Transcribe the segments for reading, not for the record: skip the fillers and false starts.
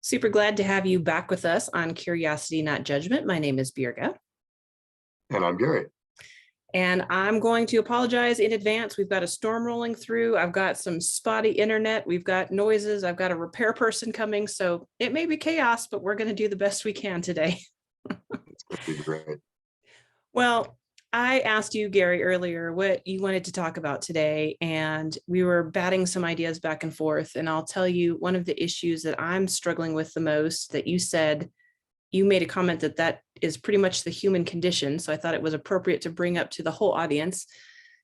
Super glad to have you back with us on Curiosity, Not Judgment. My name is Birga, And I'm Gary. and I'm going to apologize in advance. We've got a storm rolling through. I've got some spotty internet. We've got noises. I've got a repair person coming. So it may be chaos, but we're going to do the best we can today. It's going to be great. Well, I asked you, Gary, earlier what you wanted to talk about today, and we were batting some ideas back and forth. And I'll tell you, one of the issues that I'm struggling with the most that you said, you made a comment that is pretty much the human condition. So I thought it was appropriate to bring up to the whole audience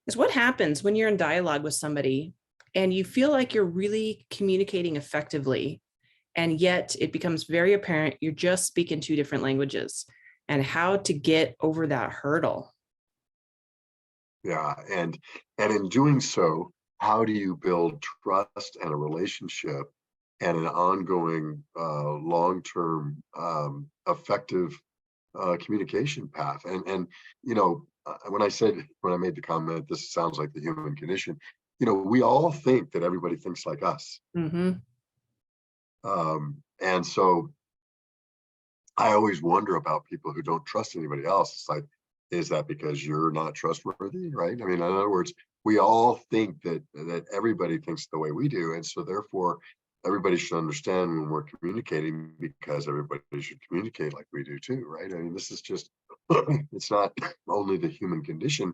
is what happens when you're in dialogue with somebody and you feel like you're really communicating effectively. And yet it becomes very apparent you're just speaking two different languages and how to get over that hurdle. Yeah. And in doing so, how do you build trust and a relationship and an ongoing long-term effective communication path? And when I made the comment, this sounds like the human condition, we all think that everybody thinks like us. Mm-hmm. And so I always wonder about people who don't trust anybody else. It's like, is that because you're not trustworthy, right? I mean, in other words, we all think that everybody thinks the way we do, and so therefore, everybody should understand when we're communicating because everybody should communicate like we do too, right? I mean, this is just it's not only the human condition.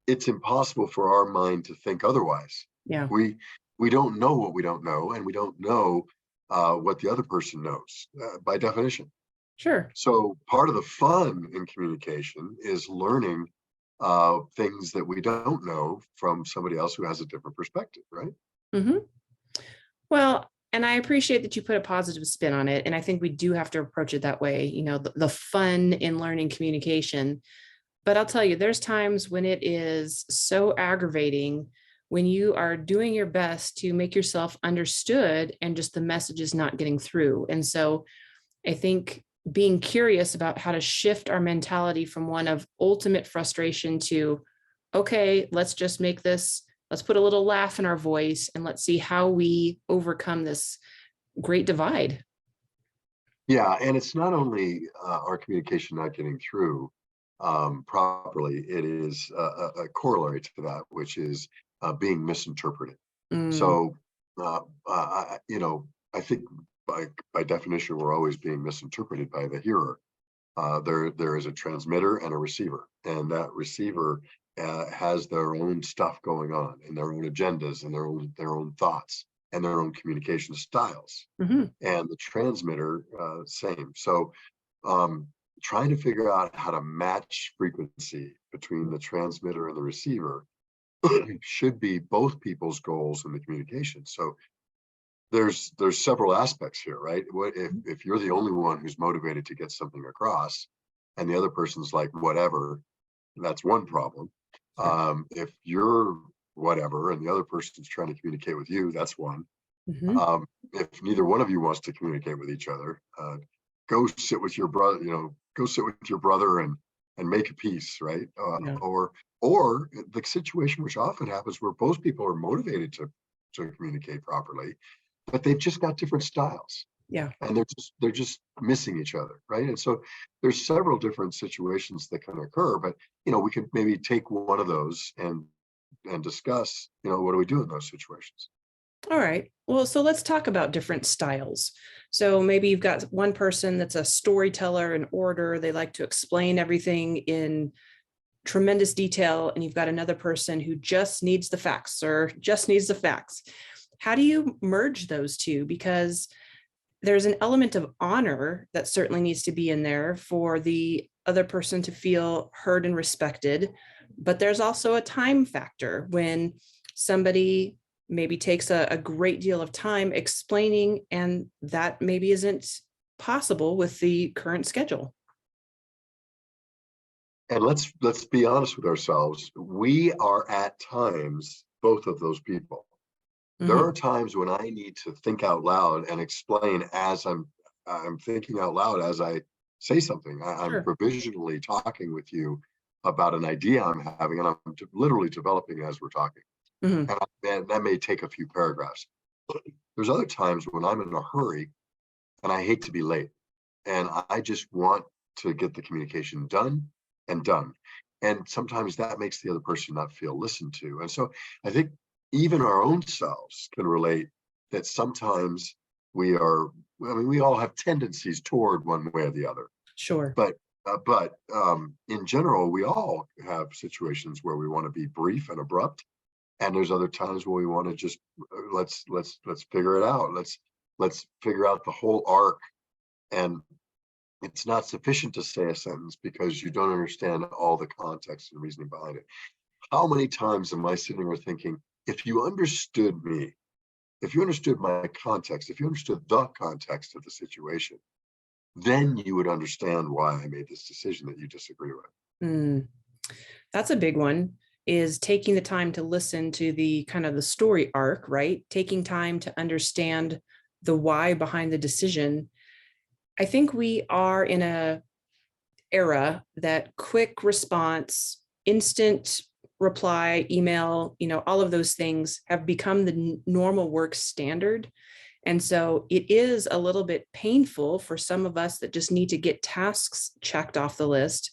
It's impossible for our mind to think otherwise. Yeah. We don't know what we don't know, and we don't know what the other person knows by definition. Sure. So part of the fun in communication is learning things that we don't know from somebody else who has a different perspective, right? Mm-hmm. Well, and I appreciate that you put a positive spin on it. And I think we do have to approach it that way, the fun in learning communication. But I'll tell you, there's times when it is so aggravating when you are doing your best to make yourself understood and just the message is not getting through. And so I think being curious about how to shift our mentality from one of ultimate frustration to, okay, let's just make this, let's put a little laugh in our voice and let's see how we overcome this great divide. Yeah, and it's not only our communication not getting through properly, it is a corollary to that, which is being misinterpreted. Mm, So, I think by definition, we're always being misinterpreted by the hearer. There is a transmitter and a receiver, and that receiver has their own stuff going on, and their own agendas, and their own thoughts, and their own communication styles. mm-hmm. And the transmitter, same. So, trying to figure out how to match frequency between the transmitter and the receiver should be both people's goals in the communication. So there's several aspects here, right? What if you're the only one who's motivated to get something across and the other person's like whatever, that's one problem. Sure. If you're whatever and the other person's trying to communicate with you, that's one. Mm-hmm. If neither one of you wants to communicate with each other, go sit with your brother, go sit with your brother and make a peace, right? Yeah. Or the situation which often happens where both people are motivated to communicate properly, but they've just got different styles, Yeah. and they're just missing each other, right? And so there's several different situations that can occur, but we could maybe take one of those and discuss, what do we do in those situations? All right. Well, so let's talk about different styles. So maybe you've got one person that's a storyteller, an orator. They like to explain everything in tremendous detail. And you've got another person who just needs the facts or just needs the facts. How do you merge those two? Because there's an element of honor that certainly needs to be in there for the other person to feel heard and respected. But there's also a time factor when somebody maybe takes a great deal of time explaining, and that maybe isn't possible with the current schedule. And let's be honest with ourselves. We are at times both of those people. There Mm-hmm. are times when I need to think out loud and explain as I'm thinking out loud as I say something. I'm Sure. provisionally talking with you about an idea I'm having, and I'm literally developing as we're talking. Mm-hmm. And that may take a few paragraphs. There's other times when I'm in a hurry and I hate to be late. And I just want to get the communication done and done. And sometimes that makes the other person not feel listened to. And so I think even our own selves can relate that sometimes we are, I mean, we all have tendencies toward one way or the other. Sure. But in general, we all have situations where we want to be brief and abrupt, and there's other times where we want to just let's figure it out. Let's figure out the whole arc. And it's not sufficient to say a sentence because you don't understand all the context and reasoning behind it. How many times am I sitting there thinking, if you understood me, if you understood my context, if you understood the context of the situation, then you would understand why I made this decision that you disagree with. Mm. That's a big one, is taking the time to listen to the kind of the story arc, right? Taking time to understand the why behind the decision. I think we are in a era that quick response, instant reply, email, all of those things have become the normal work standard. And so it is a little bit painful for some of us that just need to get tasks checked off the list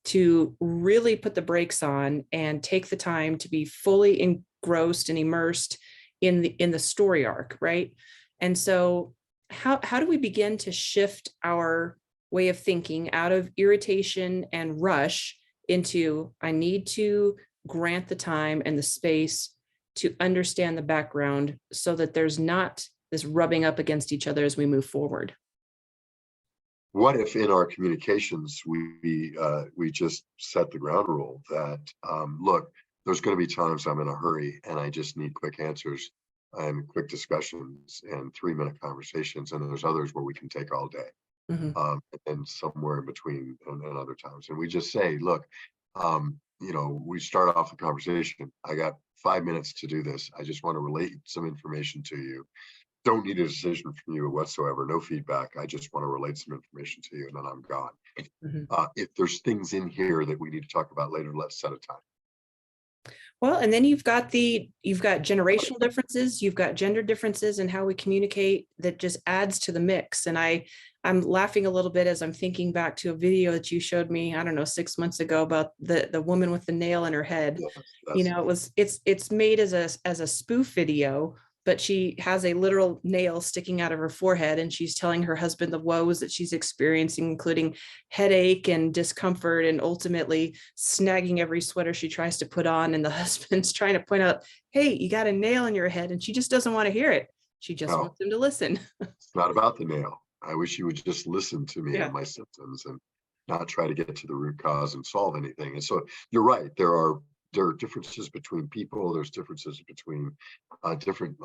to really put the brakes on and take the time to be fully engrossed and immersed in the story arc, right? And so how do we begin to shift our way of thinking out of irritation and rush into, I need to grant the time and the space to understand the background so that there's not this rubbing up against each other as we move forward? What if in our communications we just set the ground rule that look, there's going to be times I'm in a hurry and I just need quick answers and quick discussions and 3-minute conversations, and there's others where we can take all day, Mm-hmm. and somewhere in between and other times, and we just say, look, we start off the conversation. I got 5 minutes to do this. I just want to relate some information to you. Don't need a decision from you whatsoever. No feedback. I just want to relate some information to you, and then I'm gone. Mm-hmm. If there's things in here that we need to talk about later, let's set a time. Well, and then you've got generational differences, you've got gender differences in how we communicate that just adds to the mix. And I'm laughing a little bit as I'm thinking back to a video that you showed me, I don't know, 6 months ago about the woman with the nail in her head. It's made as a spoof video, but she has a literal nail sticking out of her forehead, and she's telling her husband the woes that she's experiencing, including headache and discomfort, and ultimately snagging every sweater she tries to put on. And the husband's trying to point out, hey, you got a nail in your head, and she just doesn't want to hear it. She just wants him to listen. It's not about the nail. I wish you would just listen to me Yeah. and my symptoms and not try to get to the root cause and solve anything. And so you're right. There are differences between people. There's differences between different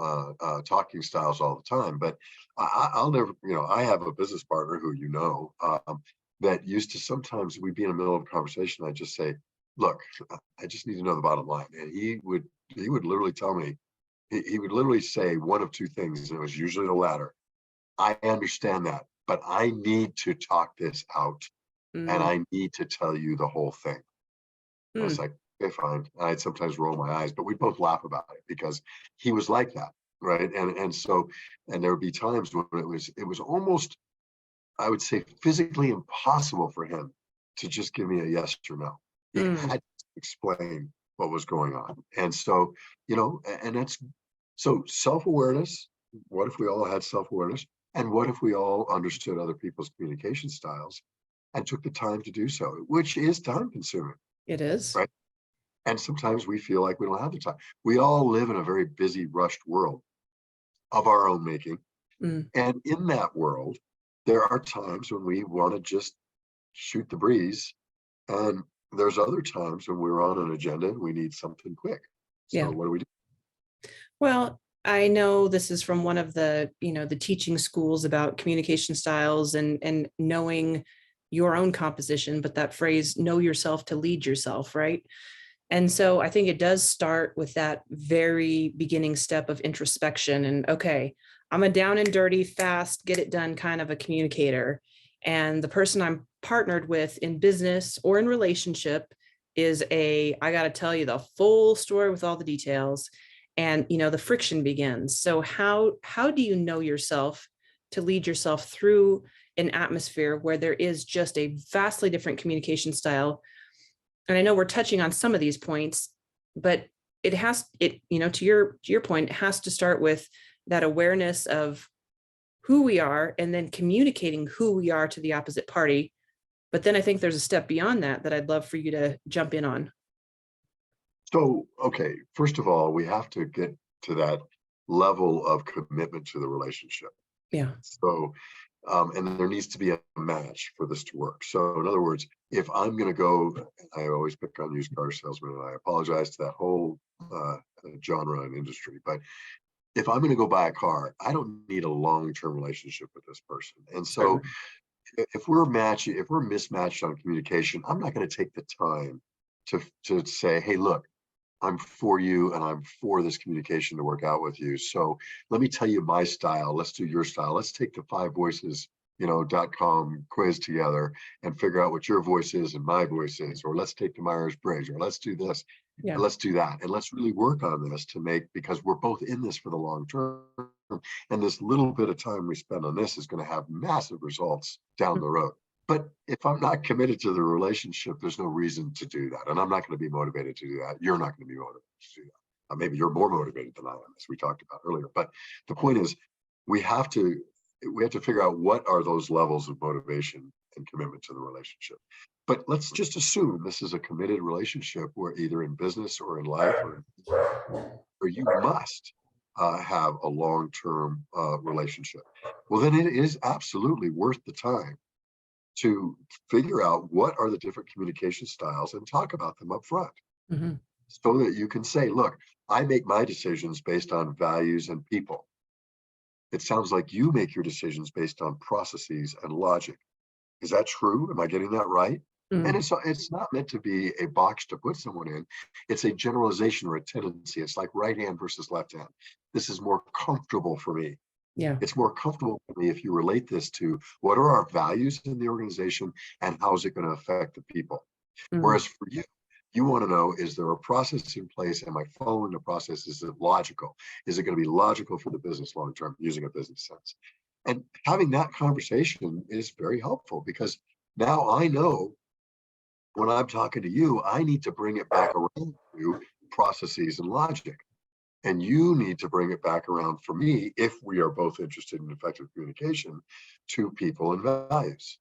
talking styles all the time. But I'll never, I have a business partner who, that used to, sometimes we'd be in the middle of a conversation. I'd just say, look, I just need to know the bottom line. And he would literally tell me, he would literally say one of two things. And it was usually the latter. I understand that, but I need to talk this out, and I need to tell you the whole thing. I was like, okay, fine. I'd sometimes roll my eyes, but we both laugh about it because he was like that, right? And so there would be times when it was almost, I would say, physically impossible for him to just give me a yes or no. He had to explain what was going on. And so, and that's so self-awareness. What if we all had self-awareness? And what if we all understood other people's communication styles and took the time to do so, which is time consuming. It is. Right. And sometimes we feel like we don't have the time. We all live in a very busy, rushed world of our own making. And in that world, there are times when we want to just shoot the breeze. And there's other times when we're on an agenda and we need something quick. So what do we do? Well, I know this is from one of the teaching schools about communication styles and knowing your own composition, but that phrase, know yourself to lead yourself, right? And so I think it does start with that very beginning step of introspection and, okay, I'm a down and dirty, fast, get it done kind of a communicator. And the person I'm partnered with in business or in relationship is I got to tell you the full story with all the details. And, the friction begins. So how do you know yourself to lead yourself through an atmosphere where there is just a vastly different communication style. And I know we're touching on some of these points, but to your point, it has to start with that awareness of who we are and then communicating who we are to the opposite party. But then I think there's a step beyond that that I'd love for you to jump in on. So, okay, first of all, we have to get to that level of commitment to the relationship. Yeah. So, and there needs to be a match for this to work. So in other words, if I'm going to go, I always pick on used car salesmen, and I apologize to that whole genre and industry, but if I'm going to go buy a car, I don't need a long-term relationship with this person. And so if we're mismatched on communication, I'm not going to take the time to say, hey, look, I'm for you and I'm for this communication to work out with you. So let me tell you my style. Let's do your style. Let's take the 5voices.com quiz together and figure out what your voice is and my voice is, or let's take the Myers-Briggs, or let's do this. Yeah. And let's do that. And let's really work on this because we're both in this for the long term. And this little bit of time we spend on this is going to have massive results down the road. But if I'm not committed to the relationship, there's no reason to do that. And I'm not going to be motivated to do that. You're not going to be motivated to do that. Maybe you're more motivated than I am, as we talked about earlier. But the point is, we have to figure out what are those levels of motivation and commitment to the relationship. But let's just assume this is a committed relationship where either in business or in life or you must have a long-term relationship. Well, then it is absolutely worth the time to figure out what are the different communication styles and talk about them up front. Mm-hmm. So that you can say, look, I make my decisions based on values and people. It sounds like you make your decisions based on processes and logic. Is that true? Am I getting that right? Mm-hmm. And it's not meant to be a box to put someone in. It's a generalization or a tendency. It's like right hand versus left hand. This is more comfortable for me. Yeah. It's more comfortable for me if you relate this to what are our values in the organization and how is it going to affect the people. Mm-hmm. Whereas for you, you want to know, is there a process in place? Am I following the process? Is it logical? Is it going to be logical for the business long term, using a business sense? And having that conversation is very helpful because now I know when I'm talking to you, I need to bring it back around to processes and logic. And you need to bring it back around for me, if we are both interested in effective communication, to people and values.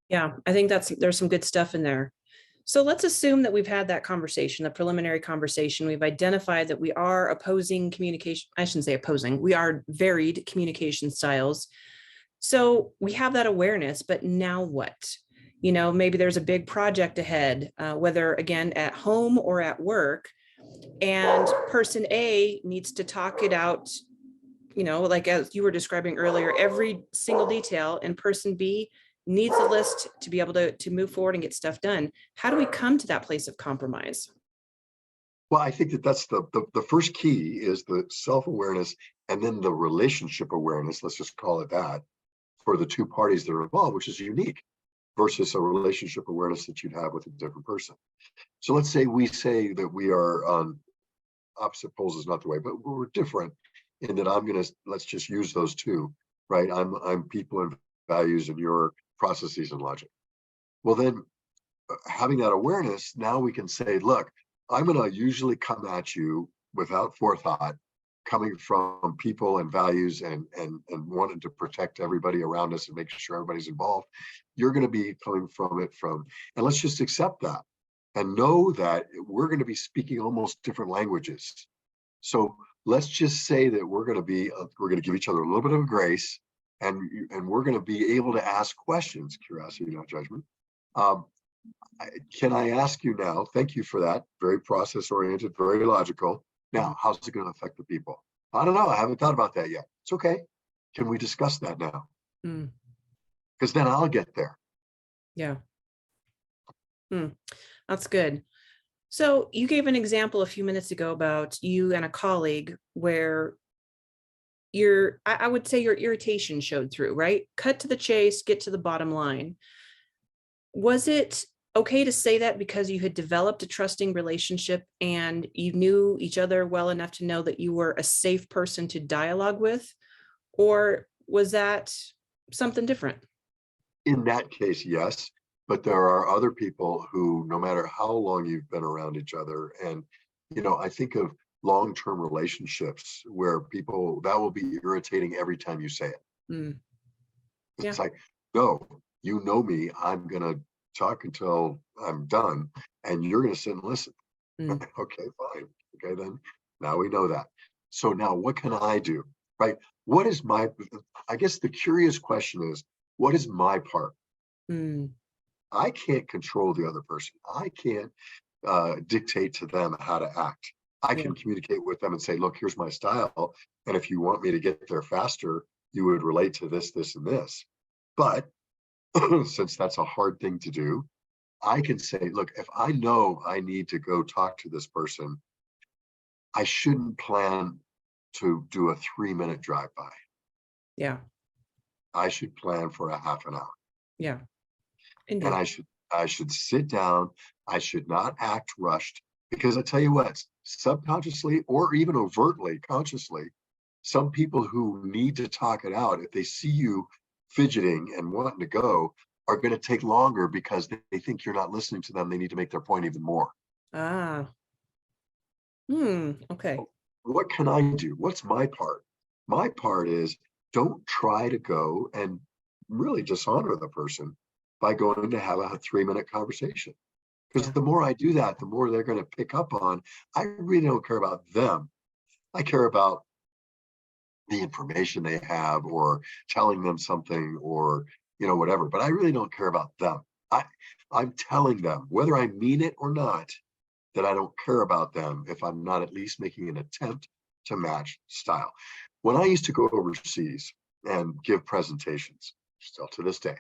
Yeah, I think there's some good stuff in there. So let's assume that we've had that conversation, the preliminary conversation. We've identified that we are opposing communication. I shouldn't say opposing. We are varied communication styles. So we have that awareness, but now what? Maybe there's a big project ahead, whether again at home or at work. And person A needs to talk it out, like as you were describing earlier, every single detail, and person B needs a list to be able to move forward and get stuff done. How do we come to that place of compromise? Well, I think that's the first key is the self-awareness and then the relationship awareness, let's just call it that, for the two parties that are involved, which is unique versus a relationship awareness that you'd have with a different person. So let's say we say that we are on opposite poles is not the way, but we're different in that let's just use those two, right? I'm people and values and your processes and logic. Well, then having that awareness, now we can say, look, I'm going to usually come at you without forethought, coming from people and values and wanting to protect everybody around us and make sure everybody's involved. You're going to be coming and let's just accept that and know that we're going to be speaking almost different languages. So let's just say that we're going to give each other a little bit of grace, and we're going to be able to ask questions, curiosity, not judgment. Can I ask you now? Thank you for that. Very process oriented, very logical. Now, how's it going to affect the people? I don't know. I haven't thought about that yet. It's okay. Can we discuss that now? Because then I'll get there. Yeah. That's good. So you gave an example a few minutes ago about you and a colleague where I would say your irritation showed through, right? Cut to the chase, get to the bottom line. Was it okay to say that because you had developed a trusting relationship and you knew each other well enough to know that you were a safe person to dialogue with? Or was that something different? In that case, yes, but there are other people who, no matter how long you've been around each other, and I think of long-term relationships where people that will be irritating every time you say it. Mm, It's yeah. like, no, you know me, I'm gonna talk until I'm done, and you're gonna sit and listen. Mm, Okay, fine. Okay, then now we know that. So now what can I do? Right? What is my, I guess the curious question is, what is my part? mm, I can't control the other person. I can't dictate to them how to act. I yeah. can communicate with them and say, look, here's my style. And if you want me to get there faster, you would relate to this, this, and this. But since that's a hard thing to do, I can say, look, if I know I need to go talk to this person, I shouldn't plan to do a 3-minute drive by. Yeah. I should plan for a half an hour. Yeah. And Indeed. I should sit down. I should not act rushed, because I tell you what, subconsciously or even overtly, consciously, some people who need to talk it out, if they see you fidgeting and wanting to go, are going to take longer because they think you're not listening to them. They need to make their point even more. Ah. Okay. What can I do? What's my part? My part is, don't try to go and really dishonor the person by going to have a 3-minute conversation. Because Yeah. the more I do that, the more they're going to pick up on, I really don't care about them. I care about the information they have, or telling them something, or whatever, but I really don't care about them. I I'm telling them, whether I mean it or not, that I don't care about them if I'm not at least making an attempt to match style. When I used to go overseas and give presentations, still to this day,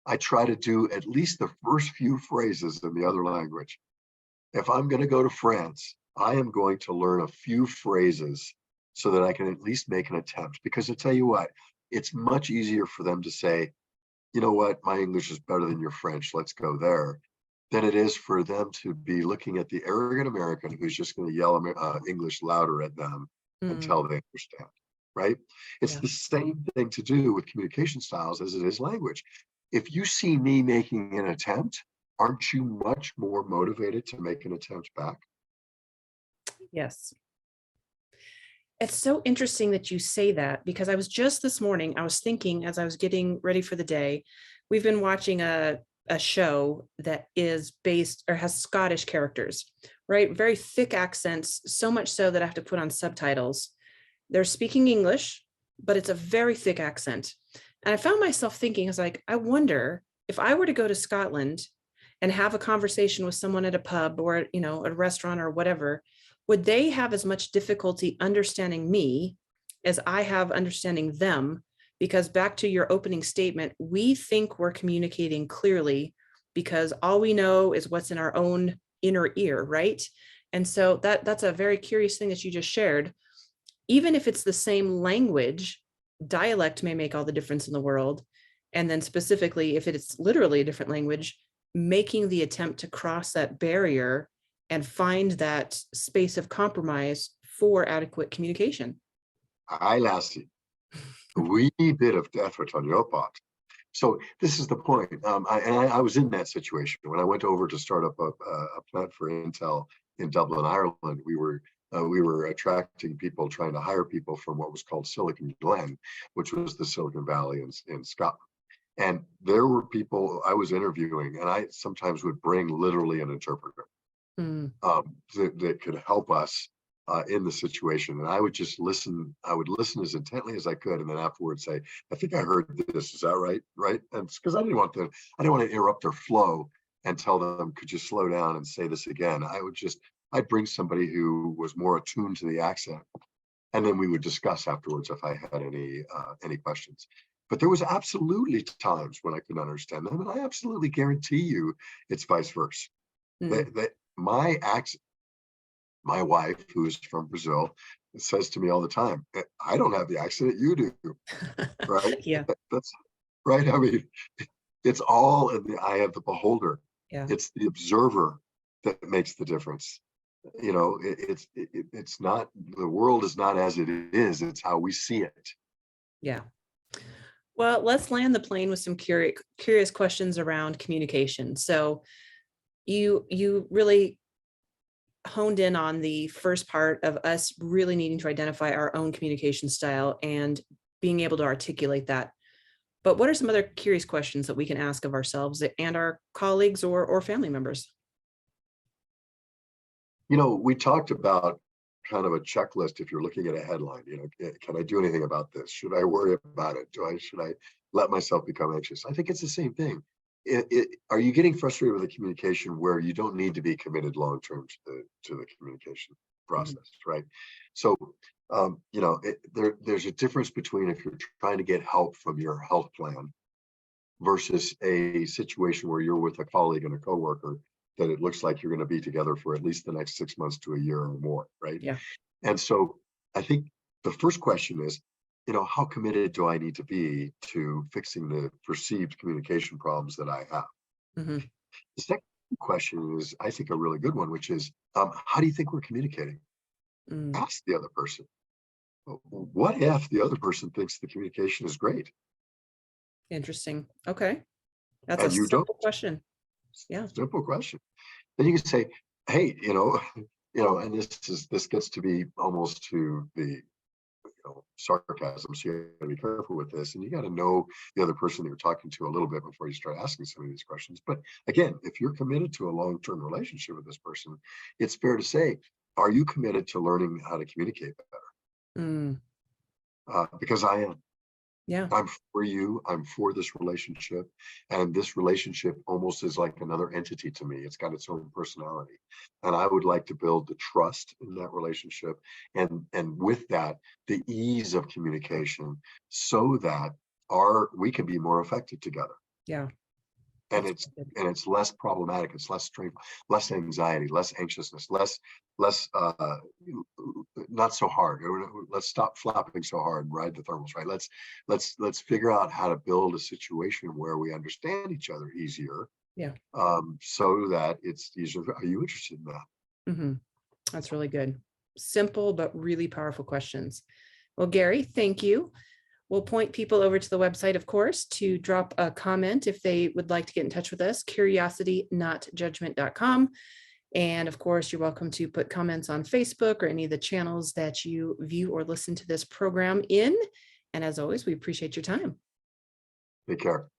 I try to do at least the first few phrases in the other language. If I'm going to go to France, I am going to learn a few phrases so that I can at least make an attempt. Because I tell you what, it's much easier for them to say, you know what, my English is better than your French, let's go there, than it is for them to be looking at the arrogant American who's just going to yell English louder at them Mm, until they understand, right? It's yeah. the same thing to do with communication styles as it is language. If you see me making an attempt, aren't you much more motivated to make an attempt back? Yes. It's so interesting that you say that, because I was just this morning, I was thinking as I was getting ready for the day, we've been watching a show that is based or has Scottish characters, right? Very thick accents, so much so that I have to put on subtitles. They're speaking English, but it's a very thick accent. And I found myself thinking, I was like, I wonder if I were to go to Scotland and have a conversation with someone at a pub or, a restaurant or whatever, would they have as much difficulty understanding me as I have understanding them? Because back to your opening statement, we think we're communicating clearly because all we know is what's in our own inner ear, right? And so that's a very curious thing that you just shared. Even if it's the same language, dialect may make all the difference in the world. And then specifically, if it's literally a different language, making the attempt to cross that barrier and find that space of compromise for adequate communication. Aye, lassie, a wee bit of effort on your part. So this is the point. I was in that situation when I went over to start up a plant for Intel in Dublin, Ireland. We were attracting people, trying to hire people from what was called Silicon Glen, which was the Silicon Valley in Scotland. And there were people I was interviewing, and I sometimes would bring literally an interpreter Mm, that could help us in the situation. And I would just listen. I would listen as intently as I could, and then afterwards say, "I think I heard this. Is that right? Right?" And because I didn't want to interrupt their flow and tell them, "Could you slow down and say this again?" I'd bring somebody who was more attuned to the accent, and then we would discuss afterwards if I had any questions. But there was absolutely times when I couldn't understand them, and I absolutely guarantee you, it's vice versa. mm. That my accent, my wife, who's from Brazil, says to me all the time, I don't have the accent that you do, right? Yeah, That's right. I mean, it's all in the eye of the beholder. yeah, It's the observer that makes the difference. It's not, the world is not as it is, it's how we see it. Yeah. Well, let's land the plane with some curious questions around communication. So you really honed in on the first part of us really needing to identify our own communication style and being able to articulate that. But what are some other curious questions that we can ask of ourselves and our colleagues or family members? We talked about kind of a checklist if you're looking at a headline, can I do anything about this? Should I worry about it? Should I let myself become anxious? I think it's the same thing. Are you getting frustrated with the communication where you don't need to be committed long term to the communication Mhm. process, right? So, there's a difference between if you're trying to get help from your health plan versus a situation where you're with a colleague and a coworker that it looks like you're going to be together for at least the next 6 months to a year or more, right? Yeah. And so I think the first question is, how committed do I need to be to fixing the perceived communication problems that I have? Mhm. The second question is, I think, a really good one, which is, how do you think we're communicating? Mm. Ask the other person. What if the other person thinks the communication is great Interesting. Okay. That's a and you don't? simple question. Yeah. Simple question. Then you can say, hey, and this gets to be almost to the sarcasm. So you gotta be careful with this. And you got to know the other person that you're talking to a little bit before you start asking some of these questions. But again, if you're committed to a long-term relationship with this person, it's fair to say, are you committed to learning how to communicate better? Mm. Because I am. Yeah. I'm for you. I'm for this relationship. And this relationship almost is like another entity to me. It's got its own personality. And I would like to build the trust in that relationship. And with that, the ease of communication so that we can be more effective together. Yeah. And That's it's good. and it's less problematic, it's less strain, less anxiety, less anxiousness, less not so hard. Let's stop flapping so hard and ride the thermals, right? Let's figure out how to build a situation where we understand each other easier, Yeah. so that it's easier. Are you interested in that? Mhm. That's really good. Simple, but really powerful questions. Well, Gary, thank you. We'll point people over to the website, of course, to drop a comment if they would like to get in touch with us, curiositynotjudgment.com. And of course, you're welcome to put comments on Facebook or any of the channels that you view or listen to this program in. And as always, we appreciate your time. Take care.